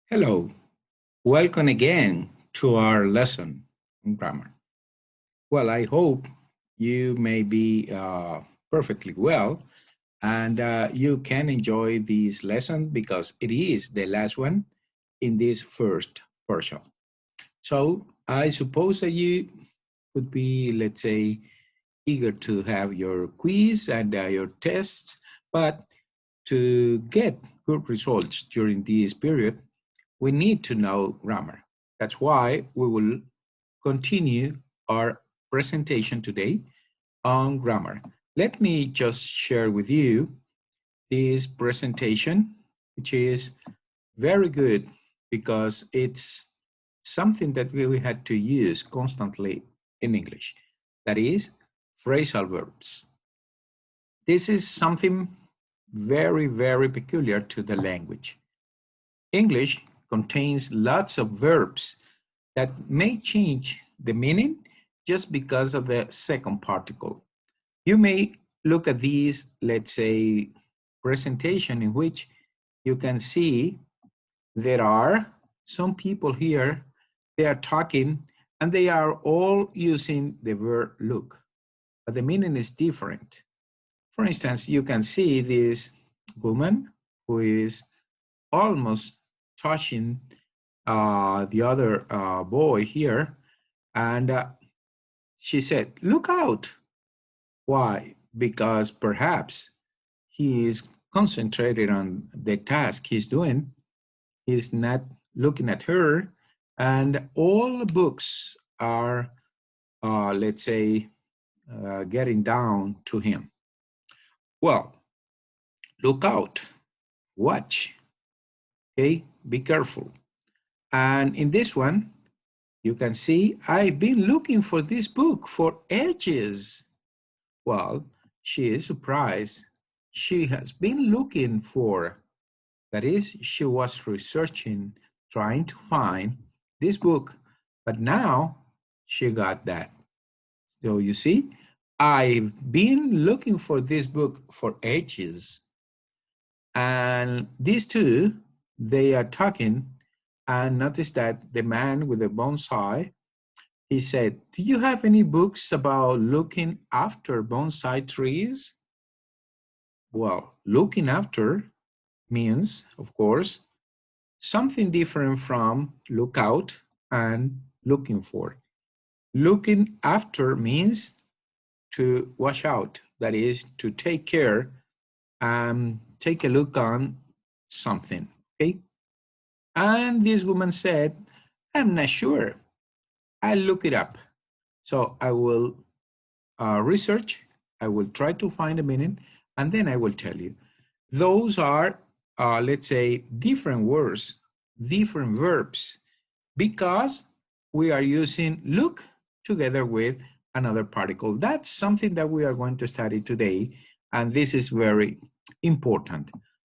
Hello, welcome again to our lesson on grammar. Well, I hope you may be perfectly well and you can enjoy this lesson because it is the last one in this first portion. So I suppose that you would be, let's say, eager to have your quiz and your tests, but to get good results during this period, we need to know grammar. That's why we will continue our presentation today on grammar. Let me just share with you this presentation, which is very good because it's something that we had to use constantly in English. That is phrasal verbs. This is something very, very peculiar to the language. English contains lots of verbs that may change the meaning just because of the second particle. You may look at these, let's say, presentation in which you can see there are some people here, they are talking and they are all using the verb look, but the meaning is different. For instance, you can see this woman who is almost touching the other boy here, and she said, "Look out." Why? Because perhaps he is concentrated on the task he's doing. He's not looking at her, and all the books are, let's say, getting down to him. Well, look out, watch, okay? Be careful. And in this one, you can see, I've been looking for this book for ages. Well, she is surprised. She has been looking for, that is, she was researching, trying to find this book, but now she got that. So you see, I've been looking for this book for ages. And these two, they are talking, and notice that the man with the bonsai, he said, "Do you have any books about looking after bonsai trees?" Well, looking after means, of course, something different from look out and looking for. Looking after means to watch out, that is, to take care and take a look on something, okay? And this woman said, "I'm not sure. I'll look it up." So I will research, I will try to find a meaning, and then I will tell you. Those are, let's say, different words, different verbs, because we are using look together with another particle. That's something that we are going to study today, and this is very important.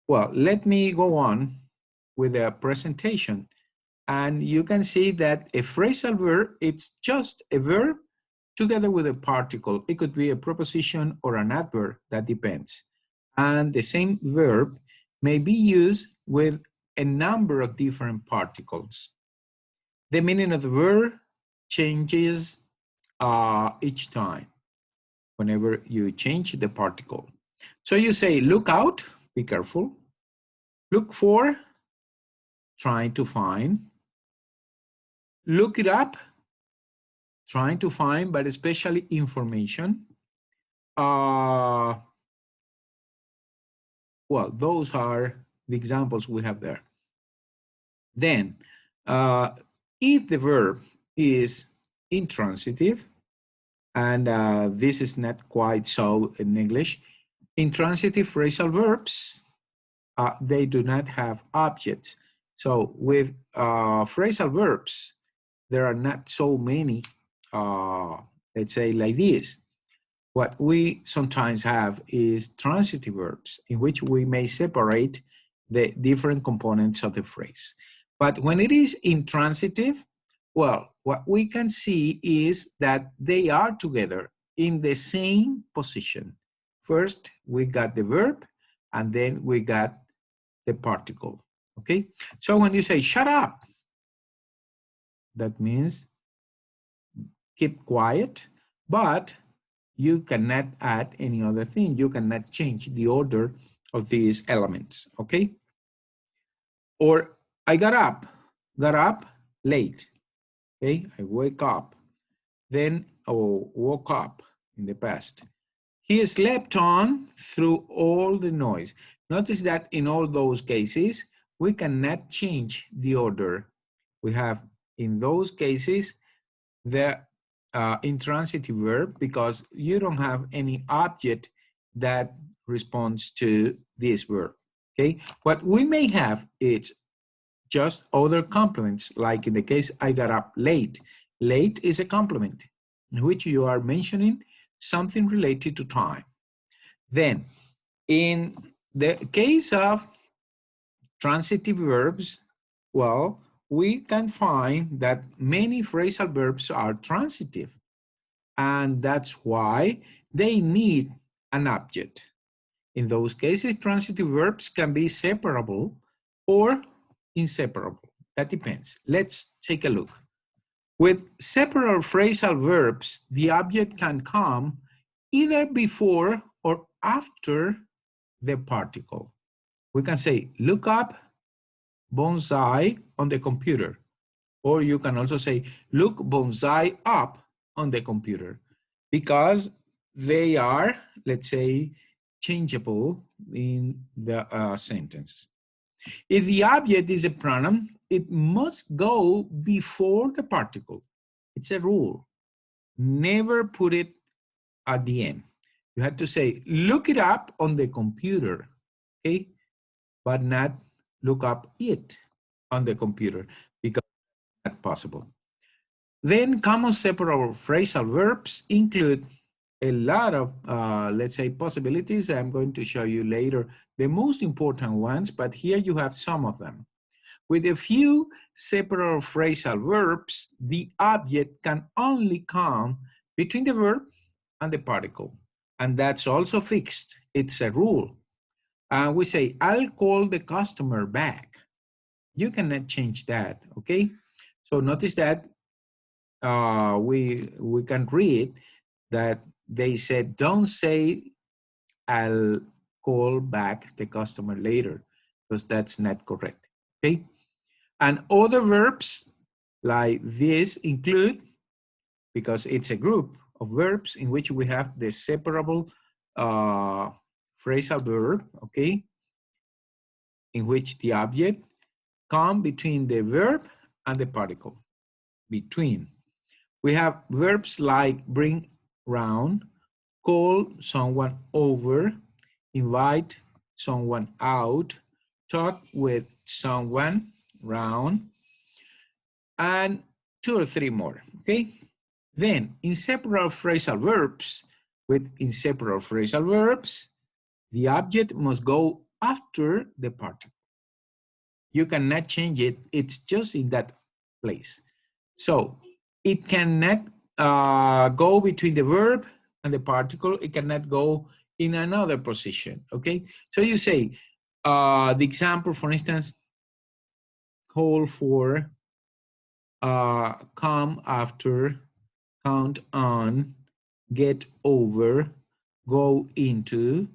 Well, let me go on with the presentation. And you can see that a phrasal verb, it's just a verb together with a particle. It could be a preposition or an adverb, that depends. And the same verb may be used with a number of different particles. The meaning of the verb changes each time whenever you change the particle. So you say, look out, be careful. Look for, trying to find. Look it up, trying to find, but especially information. Well, those are the examples we have there. Then, if the verb is intransitive, and this is not quite so in English, intransitive phrasal verbs, they do not have objects. So with phrasal verbs, there are not so many, let's say like this. What we sometimes have is transitive verbs in which we may separate the different components of the phrase. But when it is intransitive, well, what we can see is that they are together in the same position. First, we got the verb, and then we got the particle. Okay, so when you say shut up, that means keep quiet, but you cannot add any other thing. You cannot change the order of these elements, okay? Or I got up late, okay? I wake up, then woke up in the past. He slept on through all the noise. Notice that in all those cases, we cannot change the order. We have, in those cases, the intransitive verb because you don't have any object that responds to this verb, okay? What we may have is just other complements, like in the case, I got up late. Late is a complement in which you are mentioning something related to time. Then, in the case of transitive verbs, well, we can find that many phrasal verbs are transitive, and that's why they need an object. In those cases, transitive verbs can be separable or inseparable. That depends. Let's take a look. With separable phrasal verbs, the object can come either before or after the particle. We can say, look up bonsai on the computer. Or you can also say, look bonsai up on the computer, because they are, let's say, changeable in the sentence. If the object is a pronoun, it must go before the particle. It's a rule. Never put it at the end. You have to say, look it up on the computer, okay? But not look up it on the computer, because that's not possible. Then common separable phrasal verbs include a lot of, let's say, possibilities. I'm going to show you later the most important ones, but here you have some of them. With a few separable phrasal verbs, the object can only come between the verb and the particle. And that's also fixed. It's a rule. We say, I'll call the customer back. You cannot change that, okay? So notice that we can read that they said, don't say, I'll call back the customer later, because that's not correct, okay? And other verbs like this include, because it's a group of verbs in which we have the separable phrasal verb, okay, in which the object come between the verb and the particle, between. We have verbs like bring round, call someone over, invite someone out, talk with someone round, and 2 or 3 more, okay? Then inseparable phrasal verbs. With inseparable phrasal verbs, the object must go after the particle. You cannot change it. It's just in that place. So it cannot go between the verb and the particle. It cannot go in another position, okay? So you say, the example, for instance, call for, come after, count on, get over, go into,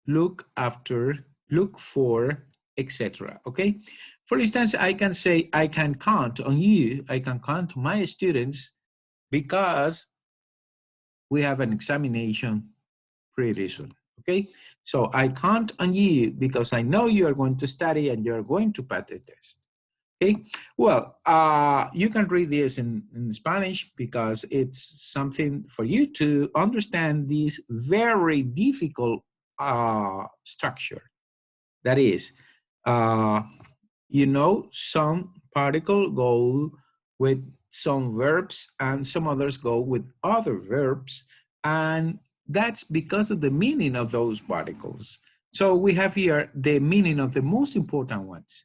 look after, look for, etc. Okay? For instance, I can say, I can count on you, I can count on my students, because we have an examination pretty soon. Okay? So I count on you because I know you are going to study and you're going to pass the test. Okay, well, you can read this in Spanish because it's something for you to understand this very difficult structure. That is, you know, some particle go with some verbs and some others go with other verbs, and that's because of the meaning of those particles. So we have here the meaning of the most important ones.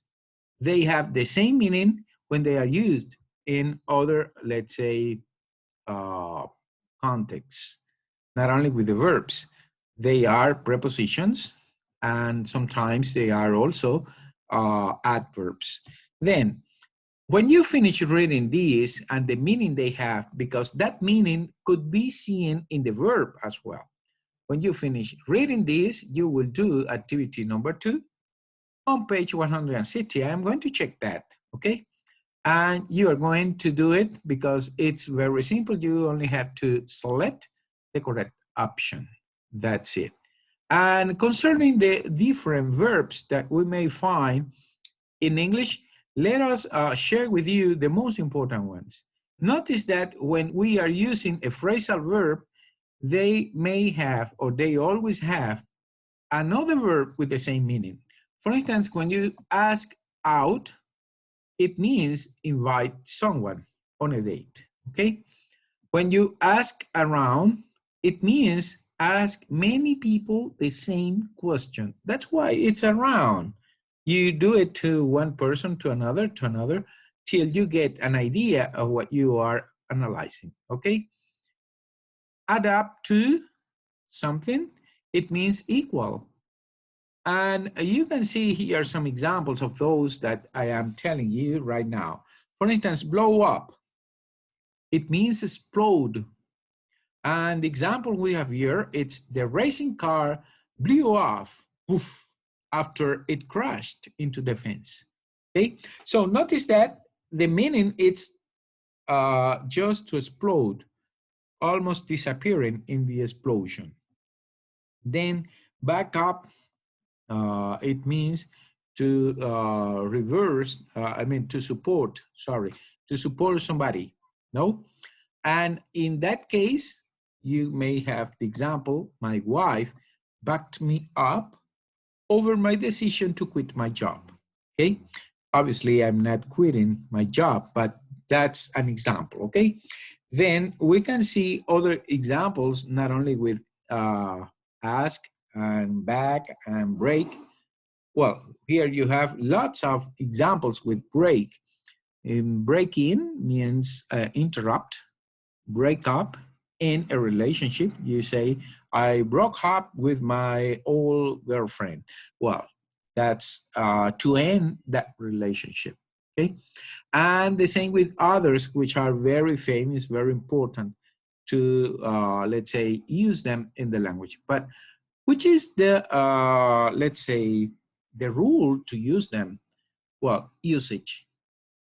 They have the same meaning when they are used in other, let's say, contexts, not only with the verbs. They are prepositions, and sometimes they are also adverbs. Then, when you finish reading these and the meaning they have, because that meaning could be seen in the verb as well. When you finish reading this, you will do activity number 2 on page 160. I'm going to check that, okay? And you are going to do it because it's very simple. You only have to select the correct option. That's it. And concerning the different verbs that we may find in English, let us share with you the most important ones. Notice that when we are using a phrasal verb, they may have, or they always have, another verb with the same meaning. For instance, when you ask out, it means invite someone on a date, okay? When you ask around, it means ask many people the same question. That's why it's around. You do it to one person, to another, till you get an idea of what you are analyzing, okay? Add up to something, it means equal. And you can see here some examples of those that I am telling you right now. For instance, blow up. It means explode. And the example we have here, it's the racing car blew off, poof, after it crashed into the fence. Okay, so notice that the meaning is just to explode, almost disappearing in the explosion. Then back up, it means to reverse, to support, to support somebody, no? And in that case, you may have the example, my wife backed me up over my decision to quit my job, okay? Obviously, I'm not quitting my job, but that's an example, okay? Then we can see other examples, not only with ask and back and break. Well, here you have lots of examples with break. Break in means interrupt, break up in a relationship. You say, I broke up with my old girlfriend. Well, that's to end that relationship, okay? And the same with others, which are very famous, very important to, let's say, use them in the language. But which is the, let's say, the rule to use them? Well, usage.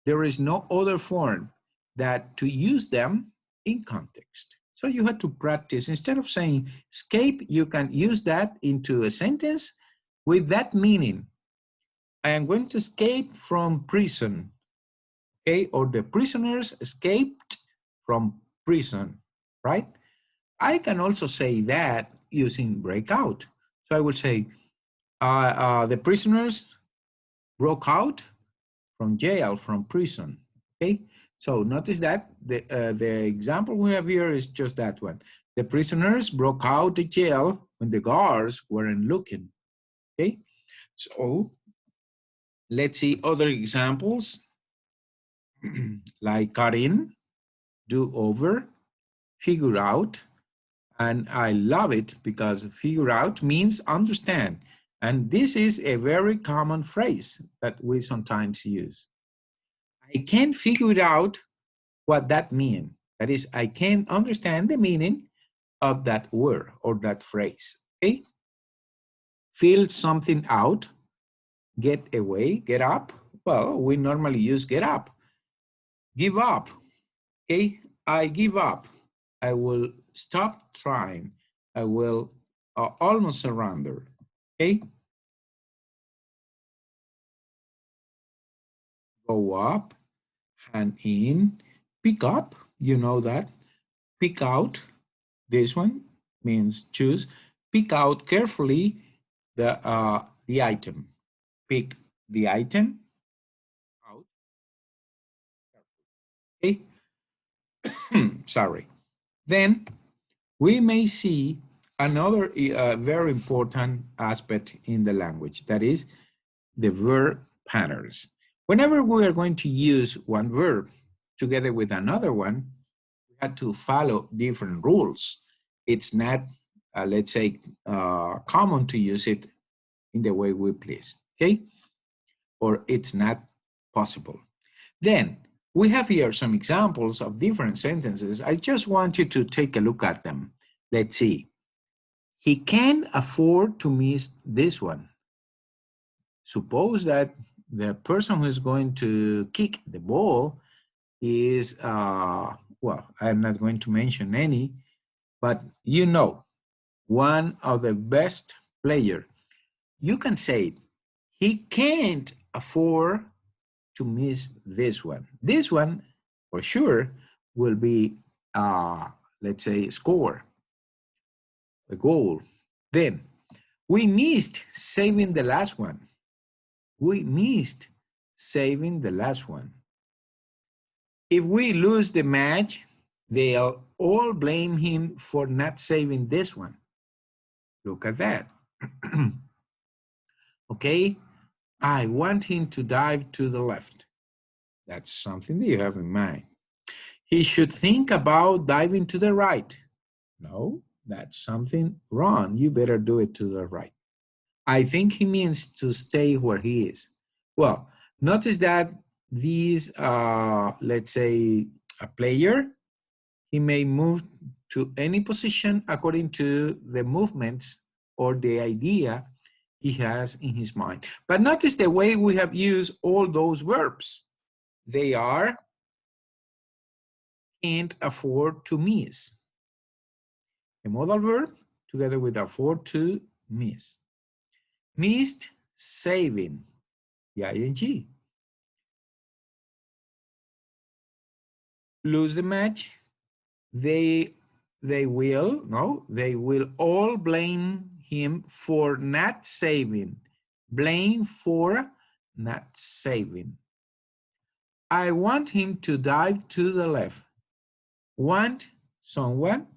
There is no other form that to use them in context. So you have to practice. Instead of saying escape, you can use that into a sentence with that meaning. I am going to escape from prison, okay? Or the prisoners escaped from prison, right? I can also say that using breakout. So I will say, the prisoners broke out from jail, from prison, okay? So notice that the example we have here is just that one. The prisoners broke out the jail when the guards weren't looking, okay? So let's see other examples like cut in, do over, figure out, and I love it because figure out means understand. And this is a very common phrase that we sometimes use. I can't figure out what that means. That is, I can't understand the meaning of that word or that phrase, okay? Feel something out, get away, get up. Well, we normally use get up. Give up, okay? I give up. I will stop trying. I will almost surrender, okay? Go up, hand in, pick up, you know that. Pick out, this one means choose. Pick out carefully the item. Pick the item out. Okay. Sorry. Then we may see another very important aspect in the language, that is the verb patterns. Whenever we are going to use one verb together with another one, we have to follow different rules. It's not, let's say, common to use it in the way we please, okay? or it's not possible. Then we have here some examples of different sentences. I just want you to take a look at them. Let's see. He can't afford to miss this one. Suppose that the person who is going to kick the ball is, well, I'm not going to mention any, but you know, one of the best player. You can say, he can't afford to miss this one. This one, for sure, will be, let's say, score, a goal. Then, we missed saving the last one. We missed saving the last one. If we lose the match, they'll all blame him for not saving this one. Look at that. Okay, I want him to dive to the left. That's something that you have in mind. He should think about diving to the right. No, that's something wrong. You better do it to the right. I think he means to stay where he is. Well, notice that these, let's say, a player, he may move to any position according to the movements or the idea he has in his mind. But notice the way we have used all those verbs. They are can't afford to miss. A modal verb together with afford to miss. Missed saving, the ing. Lose the match, they will all blame him for not saving. Blame for not saving. I want him to dive to the left. Want someone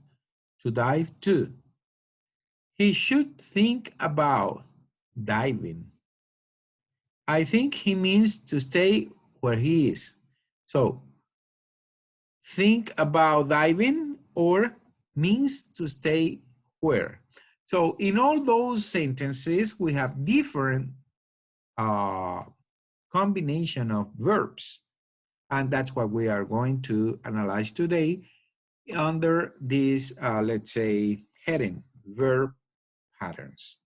to dive to. He should think about diving. I think he means to stay where he is. So, think about diving or means to stay where. So, in all those sentences, we have different combination of verbs. And that's what we are going to analyze today under this, let's say, heading, verb patterns.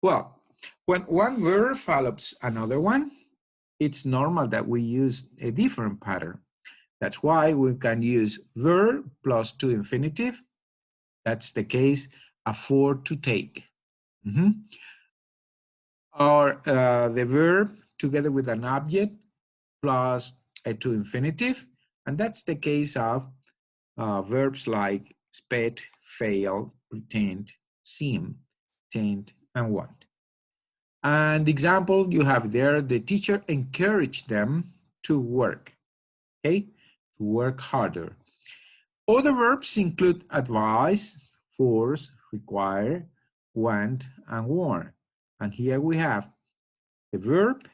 Well, when one verb follows another one, it's normal that we use a different pattern. That's why we can use verb plus to infinitive. That's the case, afford to take. Or the verb together with an object plus a to infinitive. And that's the case of verbs like expect, fail, pretend, seem, tend, and want. And the example you have there, the teacher encouraged them to work, okay? To work harder. Other verbs include advise, force, require, want, and warn. And here we have the verb,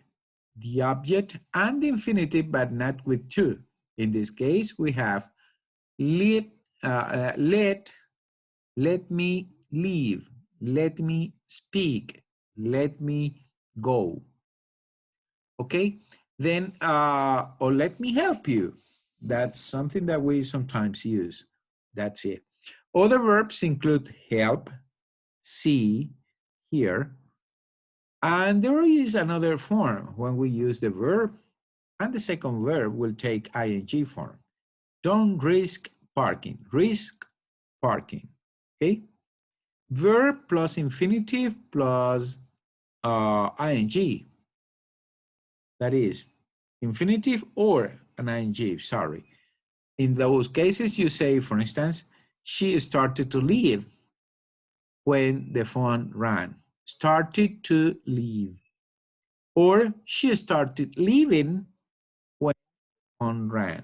the object, and the infinitive, but not with to. In this case, we have let me leave, let me speak, let me go. Okay, then, or let me help you. That's something that we sometimes use. That's it. Other verbs include help, see, hear, and there is another form when we use the verb, and the second verb will take ing form. Don't risk parking, risk parking, okay? Verb plus infinitive plus ing. That is infinitive or an ing, sorry. In those cases, you say, for instance, she started to leave when the phone rang. Started to leave. Or she started leaving when the phone rang.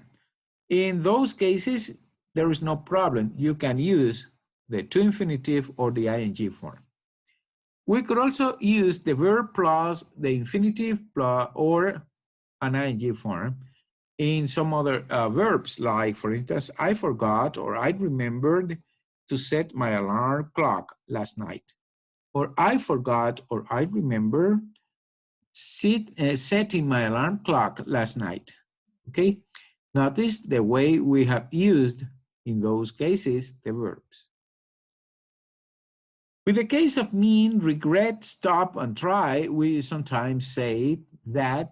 In those cases, there is no problem. You can use the to infinitive or the ing form. We could also use the verb plus the infinitive plus or an ing form in some other verbs, like, for instance, I forgot or I remembered to set my alarm clock last night. Or I forgot or I remember setting my alarm clock last night. Okay, notice the way we have used in those cases the verbs. With the case of mean, regret, stop, and try, we sometimes say that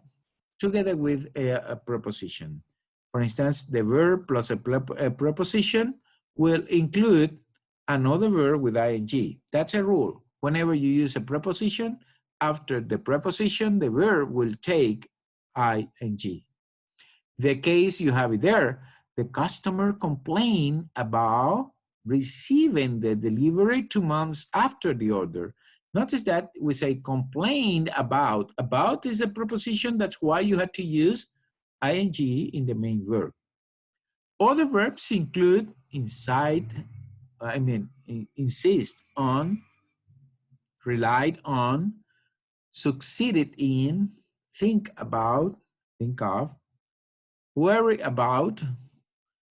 together with a preposition. For instance, the verb plus a preposition will include another verb with ing. That's a rule. Whenever you use a preposition, after the preposition, the verb will take ing. The case you have it there, the customer complained about receiving the delivery 2 months after the order. Notice that we say complained about. About is a preposition, that's why you had to use ing in the main verb. Other verbs include insist on, relied on, succeeded in, think about, think of, worry about,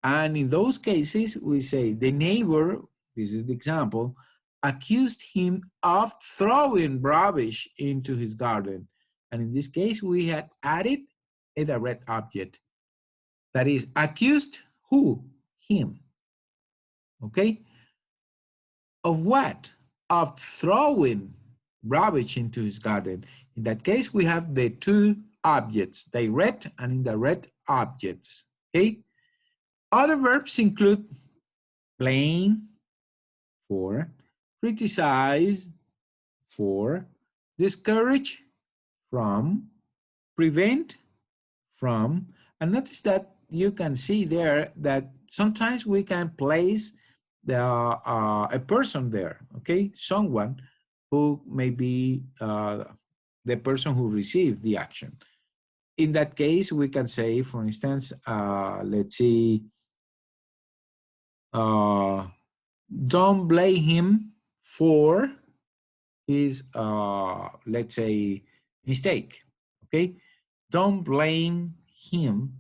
and in those cases, we say the neighbor, this is the example, accused him of throwing rubbish into his garden. And in this case, we had added a direct object. That is, accused who? Him. Okay? Of what? Of throwing rubbish into his garden. In that case, we have the two objects, direct and indirect objects. Okay? Other verbs include blame, for, criticize, for, discourage, from, prevent, from. And notice that you can see there that sometimes we can place a person there, okay? Someone who may be the person who received the action. In that case, we can say, for instance, let's see, don't blame him for his, let's say, mistake, okay? Don't blame him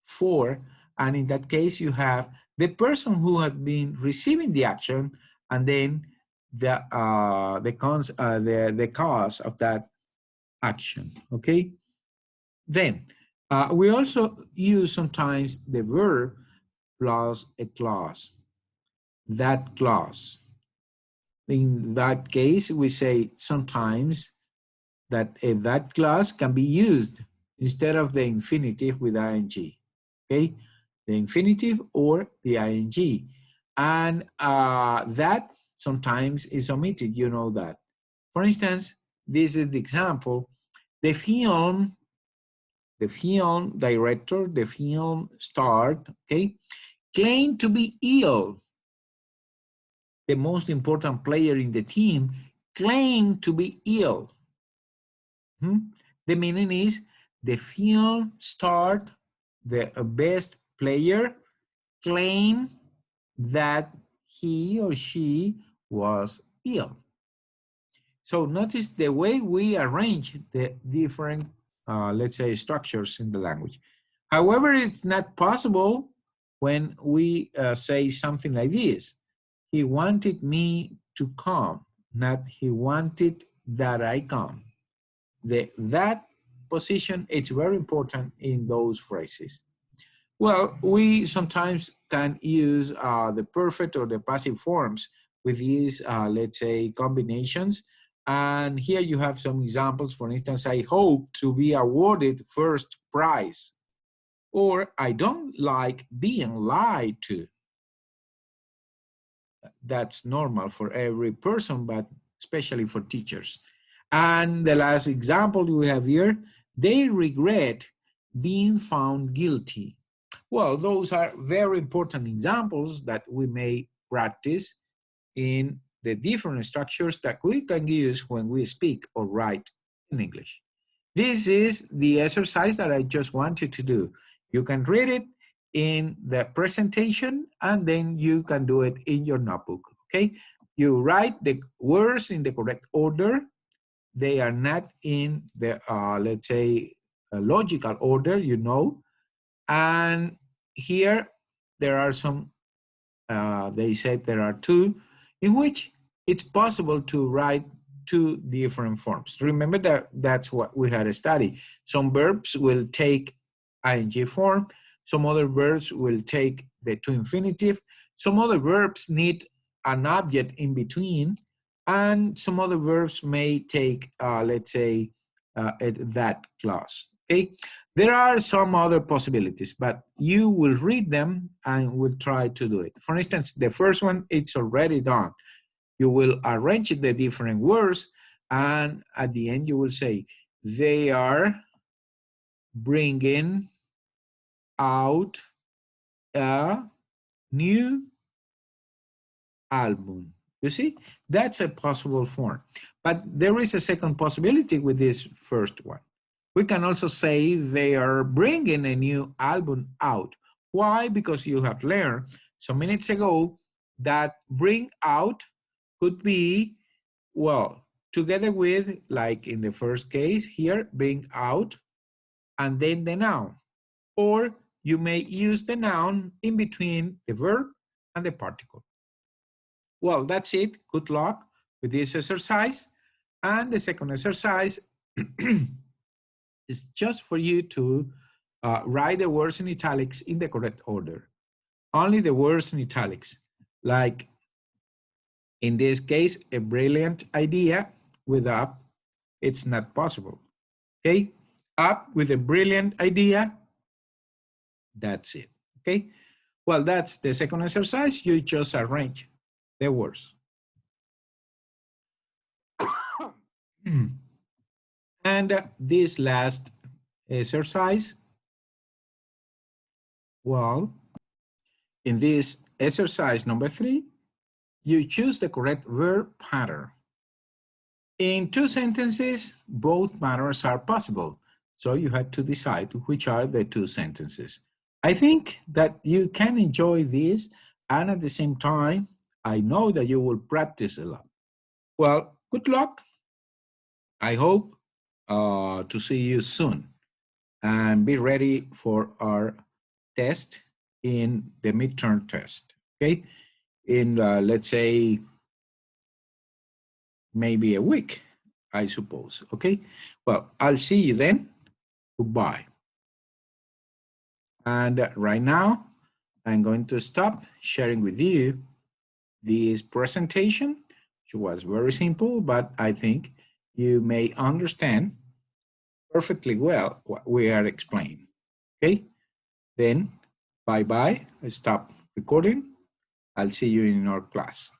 for, and in that case, you have the person who had been receiving the action, and then the cause of that action, okay? Then, we also use sometimes the verb plus a clause. That clause. In that case, we say sometimes that that clause can be used instead of the infinitive with ing, okay? The infinitive or the ing. And that sometimes is omitted, you know that. For instance, this is the example. The film director, the film star, okay, claimed to be ill. The most important player in the team claimed to be ill. The meaning is the film star, the best player, claimed that he or she was ill. So notice the way we arrange the different, let's say, structures in the language. However, it's not possible when we say something like this. He wanted me to come, not he wanted that I come. That position, it's very important in those phrases. Well, we sometimes can use the perfect or the passive forms with these, let's say, combinations. And here you have some examples. For instance, I hope to be awarded first prize. Or I don't like being lied to. That's normal for every person, but especially for teachers. And the last example we have here, they regret being found guilty. Well, those are very important examples that we may practice in the different structures that we can use when we speak or write in English. This is the exercise that I just want you to do. You can read it in the presentation, and then you can do it in your notebook, okay? You write the words in the correct order. They are not in the, let's say, logical order, you know. And here there are some, they said there are two, in which it's possible to write two different forms. Remember that that's what we had studied. Some verbs will take ing form. Some other verbs will take the to infinitive. Some other verbs need an object in between. And some other verbs may take, let's say, that clause, okay? There are some other possibilities, but you will read them and will try to do it. For instance, the first one, it's already done. You will arrange the different words, and at the end you will say, they are bringing out a new album. You see, that's a possible form. But there is a second possibility with this first one. We can also say they are bringing a new album out. Why? Because you have learned some minutes ago that bring out could be, well, together with, like in the first case here, bring out, and then the noun. Or you may use the noun in between the verb and the particle. Well, that's it. Good luck with this exercise. And the second exercise is just for you to write the words in italics in the correct order. Only the words in italics. Like in this case, a brilliant idea with up, it's not possible. Okay? Up with a brilliant idea, that's it. Okay? Well, that's the second exercise. You just arrange the words. And this last exercise, well, in this exercise number 3, you choose the correct verb pattern. In 2 sentences, both patterns are possible. So you have to decide which are the 2 sentences. I think that you can enjoy this, and at the same time, I know that you will practice a lot. Well, good luck. I hope to see you soon, and be ready for our test in the midterm test, okay? In, let's say, maybe a week, I suppose, okay? Well, I'll see you then. Goodbye. And right now, I'm going to stop sharing with you this presentation, which was very simple, but I think you may understand perfectly well what we are explaining, okay? Then, bye-bye. I stop recording. I'll see you in our class.